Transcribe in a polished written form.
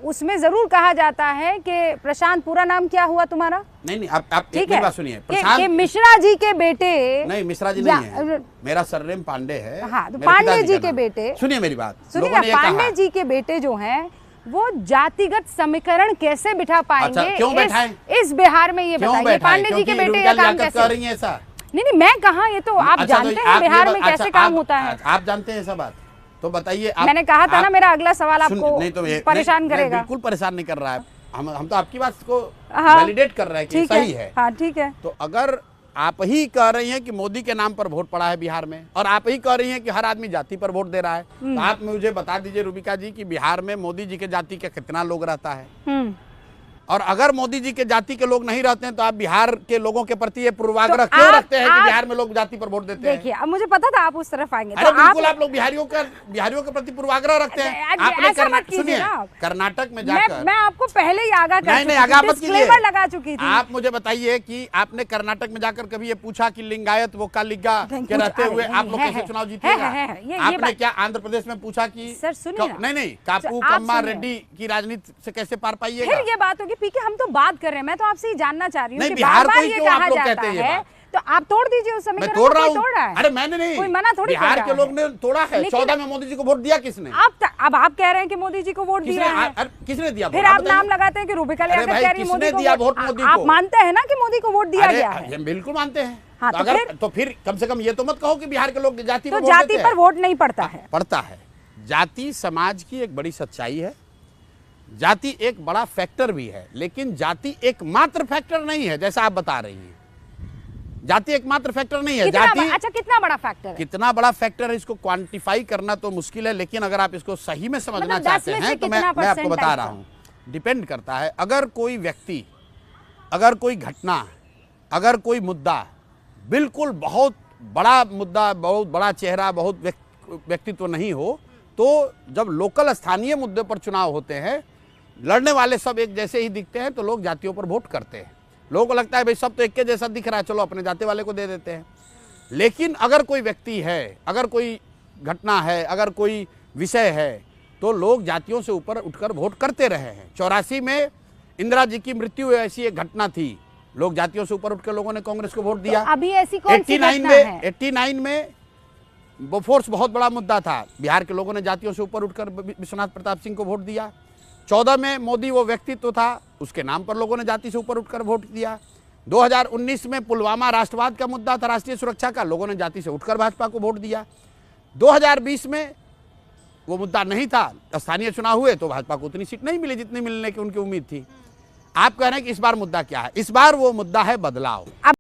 उसमें जरूर कहा जाता है कि प्रशांत, पूरा नाम क्या हुआ तुम्हारा? नहीं, आप एक बात सुनिए। प्रशांत मिश्रा जी के बेटे। नहीं, मिश्रा जी नहीं है, मेरा सरनेम पांडे है। हाँ, तो पांडे जी के बेटे। सुनिए मेरी बात, सुनिए, पांडे जी के बेटे जो हैं वो जातिगत समीकरण कैसे बिठा पाएंगे? अच्छा, क्यों बैठाएं? इस बिहार में ये बताइए, पांडे जी के बेटे ये काम कैसे कर रही हैं ऐसा? नहीं, मैं कहाँ, ये तो आप जानते हैं बिहार में कैसे काम होता है। आप जानते हैं ऐसा बात, तो बताइए। मैंने कहा था ना, मेरा अगला सवाल आपको परेशान करेगा। बिल्कुल परेशान नहीं कर रहा है, हम तो आपकी बात को वैलिडेट कर रहे हैं कि सही है। हाँ, ठीक है। तो अगर आप ही कह रही हैं कि मोदी के नाम पर वोट पड़ा है बिहार में, और आप ही कह रही हैं कि हर आदमी जाति पर वोट दे रहा है, तो आप मुझे बता दीजिए रूबिका जी कि बिहार में मोदी जी के जाति के कितना लोग रहता है? और अगर मोदी जी के जाति के लोग नहीं रहते हैं तो आप बिहार के लोगों के प्रति ये पूर्वाग्रह क्यों रखते हैं कि बिहार में लोग जाति पर वोट देते हैं? देखिए, अब मुझे पता था आप उस तरफ आएंगे। तो बिल्कुल आप लोग बिहारियों के प्रति पूर्वाग्रह रखते हैं। आपने सुनिए, कर्नाटक में जाकर मैं आपको पहले ही आगाह कर नहीं आगाह मत कीजिए, लगा चुकी थी। आप मुझे बताइए कि आपने कर्नाटक में जाकर कभी ये पूछा कि लिंगायत वो कालिगा के रहते हुए आप लोग कैसे चुनाव जीतेगा? आपने क्या आंध्र प्रदेश में पूछा कि सर सुनिए, नहीं कापू कम्मा रेड्डी की राजनीति से कैसे पार पाइएगा? फिर ये बात होगी पीके, हम तो बात कर रहे हैं, मैं तो आपसे ही जानना चाह रही हूँ कि बिहार बार-बार को ये क्यों आप कहा लोग जाता कहते है, तो आप तोड़ दीजिए उस समीकरण। मैं तोड़ रहा हूँ। अरे मैंने नहीं, कोई मना थोड़ी, बिहार के लोग ने तोड़ा है। 14 में मोदी जी को वोट दिया किसने? अब आप कह रहे हैं कि मोदी जी को वोट दिया है। किसने दिया? फिर आप नाम लगाते हैं कि रूबिका लियाकत कह रही है मोदी को दिया वोट। मोदी को आप मानते हैं ना कि मोदी को वोट दिया गया है? हम बिल्कुल मानते हैं। हाँ, तो फिर कम से कम ये तो मत कहो कि बिहार के लोग जाति पर वोट नहीं पड़ता है। पड़ता है। जाति समाज की एक बड़ी सच्चाई है, जाति एक बड़ा फैक्टर भी है, लेकिन जाति एकमात्र फैक्टर नहीं है जैसा आप बता रही हैं। जाति एकमात्र फैक्टर नहीं है। जाति अच्छा, कितना बड़ा फैक्टर है? कितना बड़ा फैक्टर है इसको क्वांटिफाई करना तो मुश्किल है, लेकिन अगर आप इसको सही में समझना चाहते हैं तो मैं आपको बता रहा हूं। डिपेंड करता है, अगर कोई व्यक्ति, अगर कोई घटना, अगर कोई मुद्दा बिल्कुल बहुत बड़ा मुद्दा, बहुत बड़ा चेहरा, बहुत व्यक्तित्व नहीं हो, तो जब लोकल स्थानीय मुद्दे पर चुनाव होते हैं, लड़ने वाले सब एक जैसे ही दिखते हैं तो लोग जातियों पर वोट करते हैं। लोगों को लगता है भाई सब तो एक के जैसा दिख रहा है, चलो अपने जाति वाले को दे देते हैं। लेकिन अगर कोई व्यक्ति है, अगर कोई घटना है, अगर कोई विषय है, तो लोग जातियों से ऊपर उठकर वोट करते रहे हैं। 84 में इंदिरा जी की मृत्यु ऐसी एक घटना थी, लोग जातियों से ऊपर उठकर लोगों ने कांग्रेस को वोट दिया। तो अभी ऐसी कौन सी घटना है? 89 में बोफोर्स बहुत बड़ा मुद्दा था, बिहार के लोगों ने जातियों से ऊपर उठकर विश्वनाथ प्रताप सिंह को वोट दिया। 14 में मोदी वो व्यक्तित्व था, उसके नाम पर लोगों ने जाति से ऊपर उठकर वोट दिया। 2019 में पुलवामा राष्ट्रवाद का मुद्दा था, राष्ट्रीय सुरक्षा का, लोगों ने जाति से उठकर भाजपा को वोट दिया। 2020 में वो मुद्दा नहीं था, स्थानीय चुनाव हुए तो भाजपा को उतनी सीट नहीं मिली जितनी मिलने की उनकी उम्मीद थी। आप कह रहे हैं कि इस बार मुद्दा क्या है? इस बार वो मुद्दा है बदलाव।